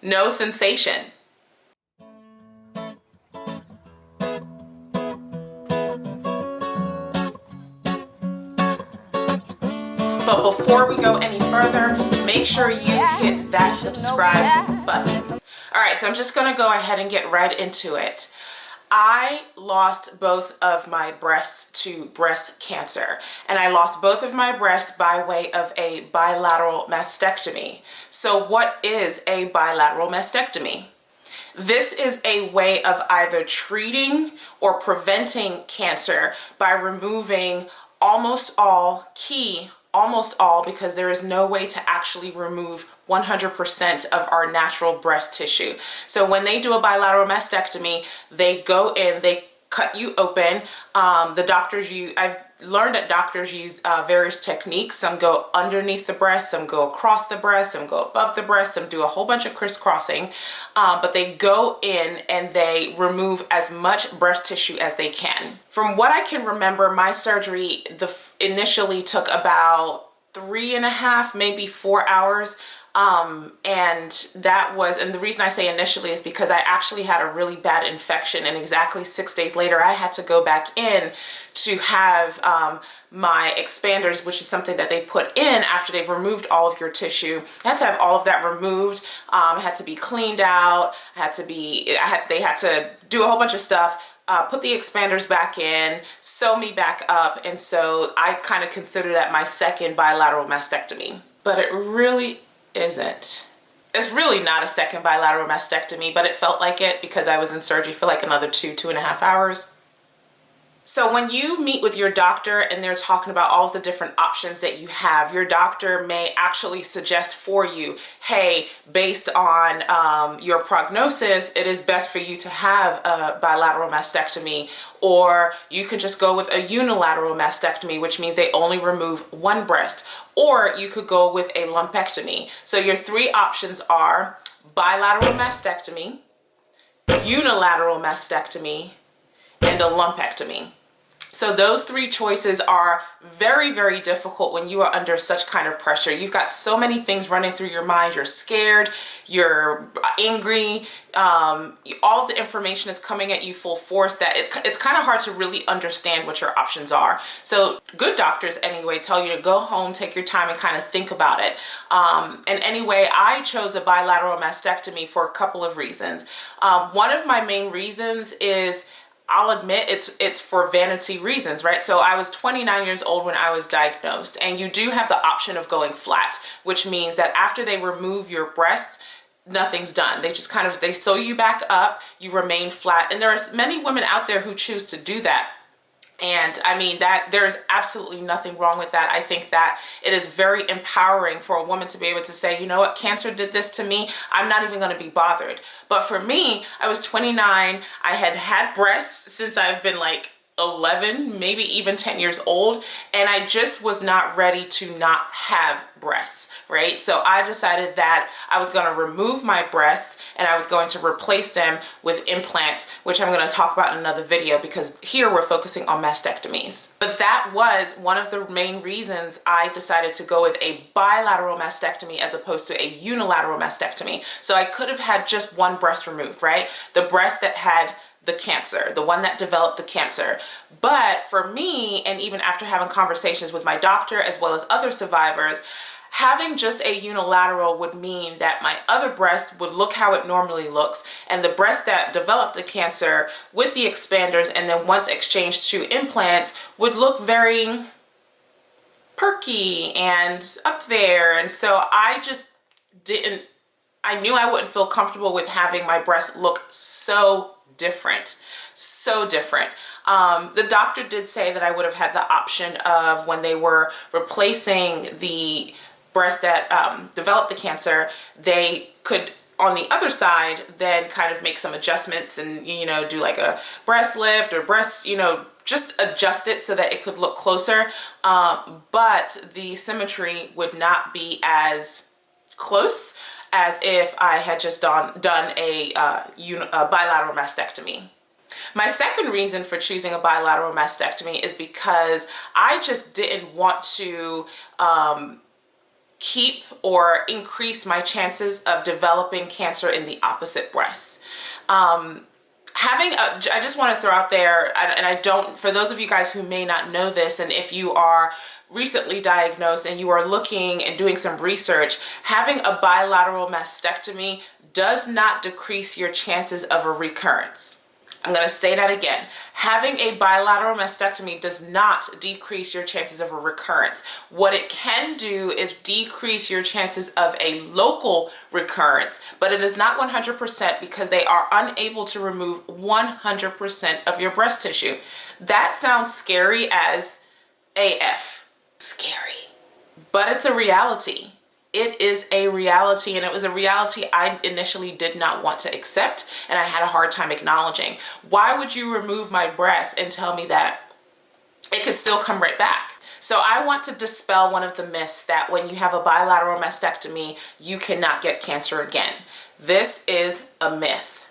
no sensation. But before we go any further, make sure you hit that subscribe button. All right, so I'm just gonna go ahead and get right into it. I lost both of my breasts to breast cancer, and I lost both of my breasts by way of a bilateral mastectomy. So what is a bilateral mastectomy? This is a way of either treating or preventing cancer by removing almost all because there is no way to actually remove 100% of our natural breast tissue. So when they do a bilateral mastectomy, they go in, they cut you open. I've learned that doctors use various techniques. Some go underneath the breast, some go across the breast, some go above the breast, some do a whole bunch of crisscrossing. But they go in and they remove as much breast tissue as they can. From what I can remember, my surgery initially took about 3.5, maybe 4 hours. And the reason I say initially is because I actually had a really bad infection, and exactly 6 days later I had to go back in to have my expanders, which is something that they put in after they've removed all of your tissue. I had to have all of that removed. It had to be cleaned out. They had to do a whole bunch of stuff. Put the expanders back in, sew me back up, and so I kind of consider that my second bilateral mastectomy. But it really isn't. It's really not a second bilateral mastectomy, but it felt like it because I was in surgery for like another 2.5 hours. So when you meet with your doctor and they're talking about all of the different options that you have, your doctor may actually suggest for you, hey, based on your prognosis, it is best for you to have a bilateral mastectomy, or you could just go with a unilateral mastectomy, which means they only remove one breast, or you could go with a lumpectomy. So your three options are bilateral mastectomy, unilateral mastectomy, and a lumpectomy. So those three choices are very, very difficult when you are under such kind of pressure. You've got so many things running through your mind. You're scared, you're angry, all of the information is coming at you full force that it's kind of hard to really understand what your options are. So good doctors anyway tell you to go home, take your time, and kind of think about it. And anyway, I chose a bilateral mastectomy for a couple of reasons. One of my main reasons is, I'll admit, it's for vanity reasons, right? So I was 29 years old when I was diagnosed, and you do have the option of going flat, which means that after they remove your breasts, nothing's done. They just they sew you back up, you remain flat. And there are many women out there who choose to do that. And I mean, that there's absolutely nothing wrong with that. I think that it is very empowering for a woman to be able to say, you know what, cancer did this to me, I'm not even going to be bothered. But for me, I was 29, I had had breasts since I've been like 11, maybe even 10 years old, and I just was not ready to not have breasts, right? So I decided that I was going to remove my breasts and I was going to replace them with implants, which I'm going to talk about in another video because here we're focusing on mastectomies. But that was one of the main reasons I decided to go with a bilateral mastectomy as opposed to a unilateral mastectomy. So I could have had just one breast removed, right? The breast that had the cancer, the one that developed the cancer. But for me, and even after having conversations with my doctor as well as other survivors, having just a unilateral would mean that my other breast would look how it normally looks, and the breast that developed the cancer with the expanders and then once exchanged to implants would look very perky and up there. And so I just I knew I wouldn't feel comfortable with having my breast look so different. The doctor did say that I would have had the option of, when they were replacing the breast that developed the cancer, they could, on the other side, then kind of make some adjustments and, you know, do like a breast lift or breast, you know, just adjust it so that it could look closer. But the symmetry would not be as close as if I had just done a bilateral mastectomy. My second reason for choosing a bilateral mastectomy is because I just didn't want to keep or increase my chances of developing cancer in the opposite breast. I just want to throw out there, and I don't, for those of you guys who may not know this, and if you are recently diagnosed and you are looking and doing some research, having a bilateral mastectomy does not decrease your chances of a recurrence. I'm going to say that again. Having a bilateral mastectomy does not decrease your chances of a recurrence. What it can do is decrease your chances of a local recurrence, but it is not 100% because they are unable to remove 100% of your breast tissue. That sounds scary as AF. Scary. But it's a reality. It is a reality, and it was a reality I initially did not want to accept, and I had a hard time acknowledging. Why would you remove my breast and tell me that it could still come right back? So I want to dispel one of the myths that when you have a bilateral mastectomy, you cannot get cancer again. This is a myth.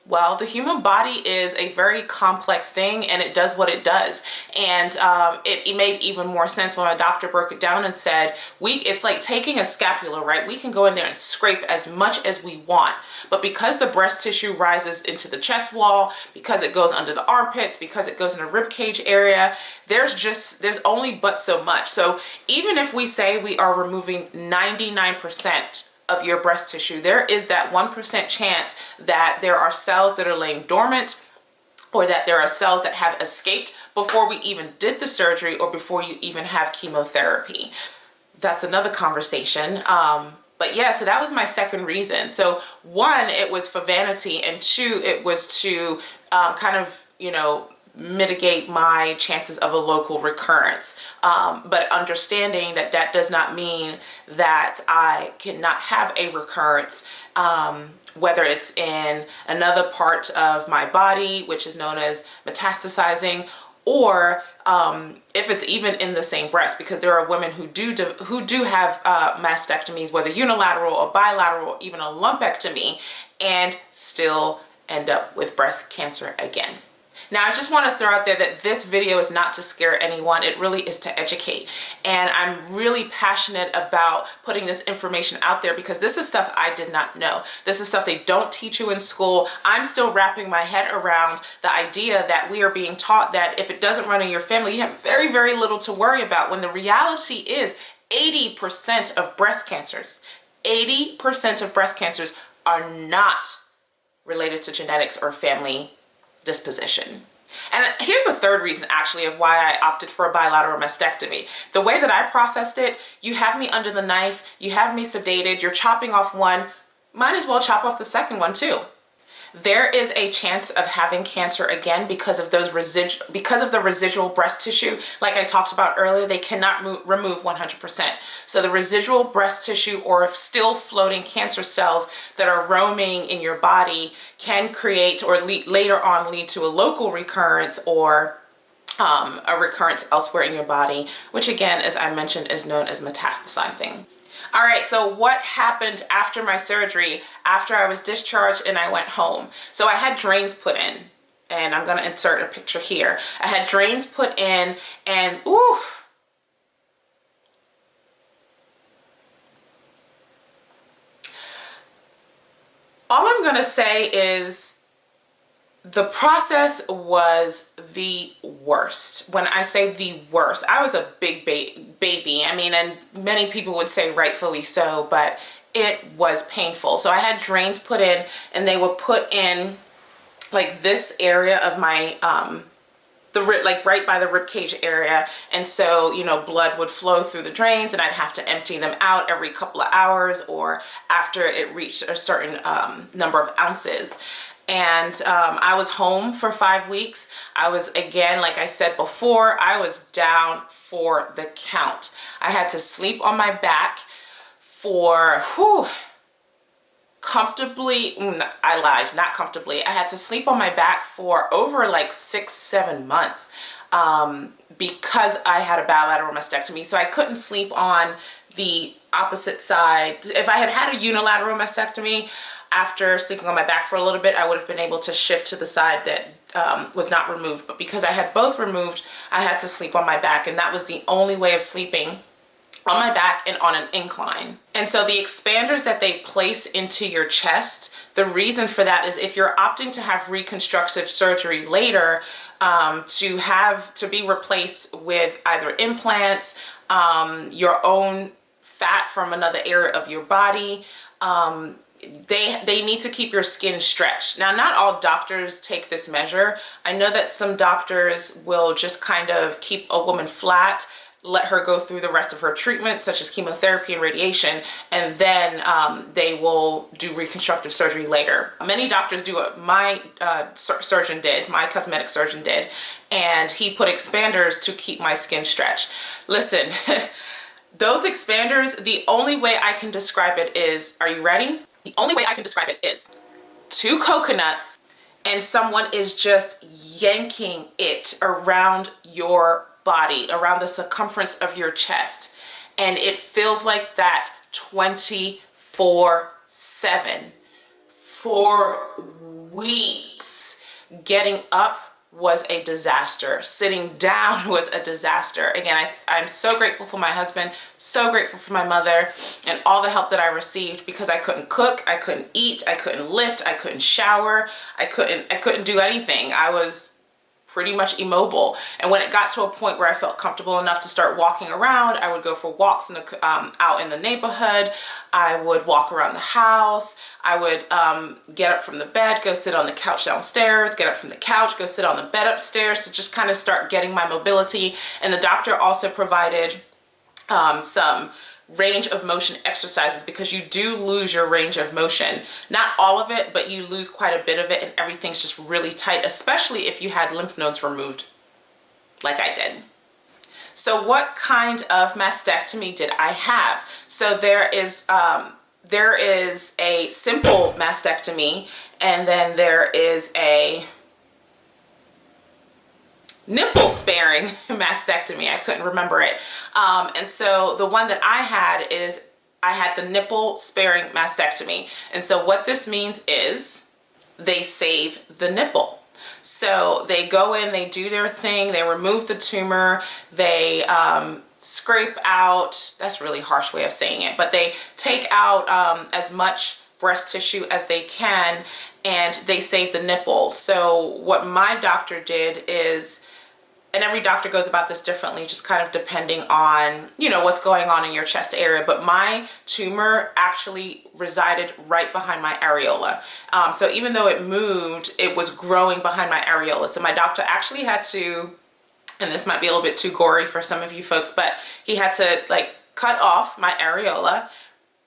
Well, the human body is a very complex thing, and it does what it does. And it made even more sense when my doctor broke it down and said, it's like taking a scapula, right? We can go in there and scrape as much as we want. But because the breast tissue rises into the chest wall, because it goes under the armpits, because it goes in the rib cage area, there's only but so much. So even if we say we are removing 99% of your breast tissue, there is that 1% chance that there are cells that are laying dormant, or that there are cells that have escaped before we even did the surgery or before you even have chemotherapy. That's another conversation. But yeah, so that was my second reason. So one, it was for vanity, and two, it was to kind of, mitigate my chances of a local recurrence. But understanding that that does not mean that I cannot have a recurrence, whether it's in another part of my body, which is known as metastasizing, or if it's even in the same breast, because there are women who do have mastectomies, whether unilateral or bilateral, or even a lumpectomy, and still end up with breast cancer again. Now, I just want to throw out there that this video is not to scare anyone. It really is to educate. And I'm really passionate about putting this information out there because this is stuff I did not know. This is stuff they don't teach you in school. I'm still wrapping my head around the idea that we are being taught that if it doesn't run in your family, you have very, very little to worry about, when the reality is 80% of breast cancers, 80% of breast cancers are not related to genetics or family disposition. And here's the third reason actually of why I opted for a bilateral mastectomy. The way that I processed it, you have me under the knife, you have me sedated, you're chopping off one, might as well chop off the second one too. There is a chance of having cancer again because of the residual breast tissue. Like I talked about earlier, they cannot remove 100%. So the residual breast tissue, or still floating cancer cells that are roaming in your body, can create or later on lead to a local recurrence or a recurrence elsewhere in your body, which again, as I mentioned, is known as metastasizing. All right, so what happened after my surgery, after I was discharged and I went home? So I had drains put in, and I'm gonna insert a picture here. I had drains put in, and oof. All I'm gonna say is the process was the worst. When I say the worst, I was a big baby. I mean, and many people would say rightfully so, but it was painful. So I had drains put in, and they were put in like this area of my, like right by the rib cage area. And so, blood would flow through the drains, and I'd have to empty them out every couple of hours or after it reached a certain number of ounces. And I was home for 5 weeks. I was, again, like I said before, I was down for the count. I had to sleep on my back for, comfortably, I lied, not comfortably. I had to sleep on my back for over like 6-7 months because I had a bilateral mastectomy. So I couldn't sleep on the opposite side. If I had had a unilateral mastectomy, after sleeping on my back for a little bit, I would have been able to shift to the side that was not removed. But because I had both removed, I had to sleep on my back, and that was the only way of sleeping on my back and on an incline. And so the expanders that they place into your chest, the reason for that is if you're opting to have reconstructive surgery later, to be replaced with either implants, your own fat from another area of your body, they need to keep your skin stretched. Now, not all doctors take this measure. I know that some doctors will just kind of keep a woman flat, let her go through the rest of her treatment, such as chemotherapy and radiation, and then they will do reconstructive surgery later. Many doctors do what my surgeon did, my cosmetic surgeon did, and he put expanders to keep my skin stretched. Listen, those expanders, the only way I can describe it is, are you ready? The only way I can describe it is 2 coconuts and someone is just yanking it around your body, around the circumference of your chest. And it feels like that 24/7 for weeks. Getting up was a disaster. Sitting down was a disaster. Again, I'm so grateful for my husband, so grateful for my mother and all the help that I received, because I couldn't cook, I couldn't eat, I couldn't lift, I couldn't shower, I couldn't do anything. I was pretty much immobile. And when it got to a point where I felt comfortable enough to start walking around, I would go for walks out in the neighborhood. I would walk around the house. I would get up from the bed, go sit on the couch downstairs, get up from the couch, go sit on the bed upstairs to just kind of start getting my mobility. And the doctor also provided some range of motion exercises, because you do lose your range of motion. Not all of it, but you lose quite a bit of it, and everything's just really tight, especially if you had lymph nodes removed like I did. So what kind of mastectomy did I have? So there is a simple mastectomy, and then there is a nipple-sparing mastectomy. I couldn't remember it. And so the one that I had the nipple-sparing mastectomy. And so what this means is they save the nipple. So they go in, they do their thing, they remove the tumor, they scrape out, that's a really harsh way of saying it, but they take out as much breast tissue as they can, and they save the nipple. So what my doctor did is, and every doctor goes about this differently, just kind of depending on, what's going on in your chest area. But my tumor actually resided right behind my areola. So even though it moved, it was growing behind my areola. So my doctor actually had to, and this might be a little bit too gory for some of you folks, but he had to cut off my areola,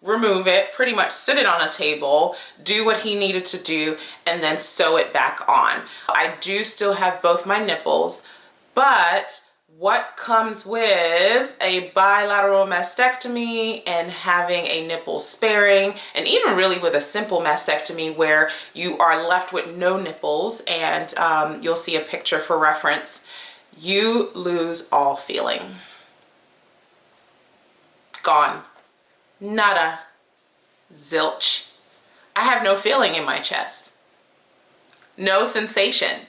remove it, pretty much sit it on a table, do what he needed to do, and then sew it back on. I do still have both my nipples. But what comes with a bilateral mastectomy and having a nipple sparing, and even really with a simple mastectomy where you are left with no nipples, and you'll see a picture for reference, you lose all feeling. Gone. Nada. Zilch. I have no feeling in my chest. No sensation.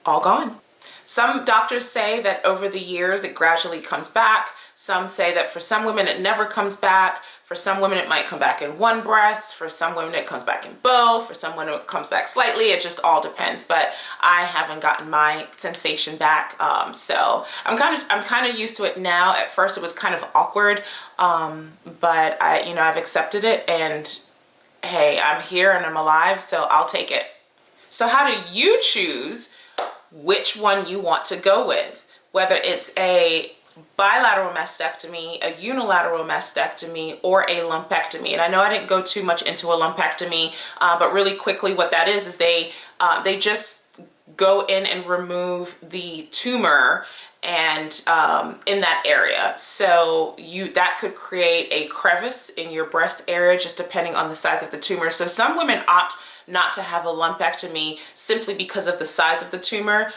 All gone. Some doctors say that over the years it gradually comes back. Some say that for some women it never comes back. For some women it might come back in one breast. For some women it comes back in both. For some women it comes back slightly. It just all depends. But I haven't gotten my sensation back. So I'm kind of used to it now. At first it was kind of awkward, but I've accepted it, and hey, I'm here and I'm alive, so I'll take it. So how do you choose which one you want to go with? Whether it's a bilateral mastectomy, a unilateral mastectomy, or a lumpectomy. And I know I didn't go too much into a lumpectomy, but really quickly what that is they just go in and remove the tumor and in that area. So that could create a crevice in your breast area, just depending on the size of the tumor. So some women opt not to have a lumpectomy simply because of the size of the tumor.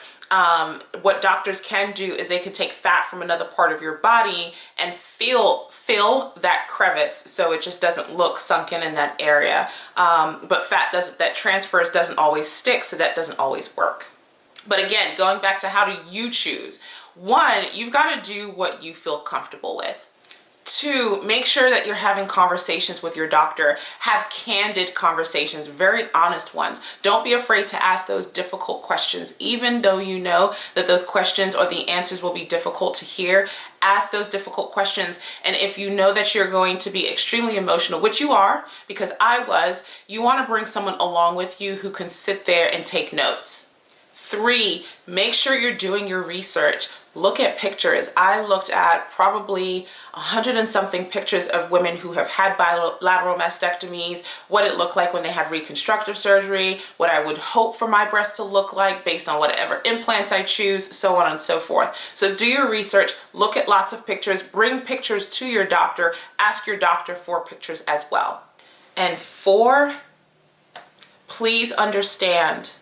What doctors can do is they can take fat from another part of your body and fill that crevice so it just doesn't look sunken in that area. But fat that transfers doesn't always stick, so that doesn't always work. But again, going back to how do you choose? One, you've got to do what you feel comfortable with. 2, make sure that you're having conversations with your doctor. Have candid conversations, very honest ones. Don't be afraid to ask those difficult questions, even though you know that those questions or the answers will be difficult to hear. Ask those difficult questions. And if you know that you're going to be extremely emotional, which you are, because I was, you want to bring someone along with you who can sit there and take notes. 3, make sure you're doing your research. Look at pictures. I looked at probably 100 and something pictures of women who have had bilateral mastectomies, what it looked like when they had reconstructive surgery, what I would hope for my breast to look like based on whatever implants I choose, so on and so forth. So do your research, look at lots of pictures, bring pictures to your doctor, ask your doctor for pictures as well. And 4, please understand,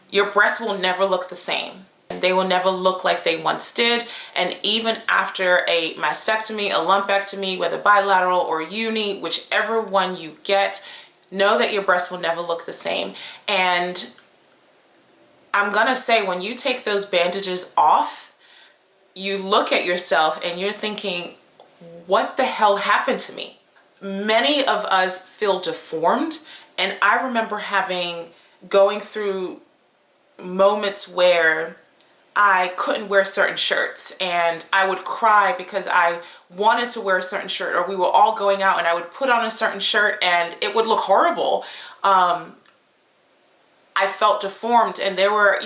your breasts will never look the same. They will never look like they once did. And even after a mastectomy, a lumpectomy, whether bilateral or uni, whichever one you get, know that your breasts will never look the same. And I'm gonna say, when you take those bandages off, you look at yourself and you're thinking, what the hell happened to me? Many of us feel deformed. And I remember going through moments where I couldn't wear certain shirts and I would cry because I wanted to wear a certain shirt, or we were all going out and I would put on a certain shirt and it would look horrible. I felt deformed, and there were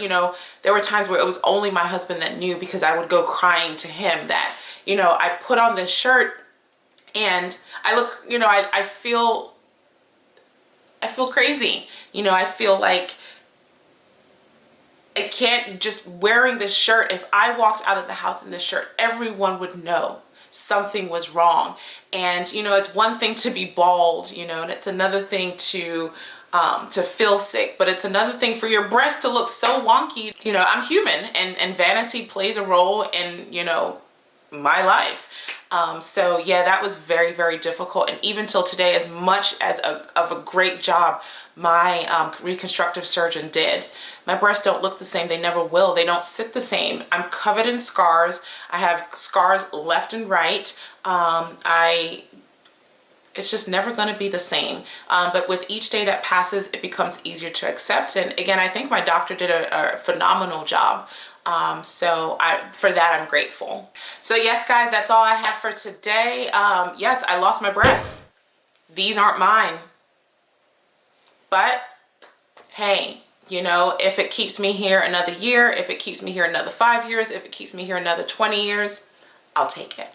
times where it was only my husband that knew, because I would go crying to him that, I put on this shirt and I look, I feel crazy. I feel like I can't, just wearing this shirt, if I walked out of the house in this shirt, everyone would know something was wrong. And, it's one thing to be bald, and it's another thing to feel sick, but it's another thing for your breast to look so wonky. I'm human, and vanity plays a role in, my life. So yeah, that was very, very difficult. And even till today, as much as of a great job my reconstructive surgeon did, my breasts don't look the same. They never will. They don't sit the same. I'm covered in scars. I have scars left and right. It's just never going to be the same. But with each day that passes, it becomes easier to accept. And again, I think my doctor did a phenomenal job. For that, I'm grateful. So yes, guys, that's all I have for today. Yes, I lost my breasts. These aren't mine. But hey, if it keeps me here another year, if it keeps me here another 5 years, if it keeps me here another 20 years, I'll take it.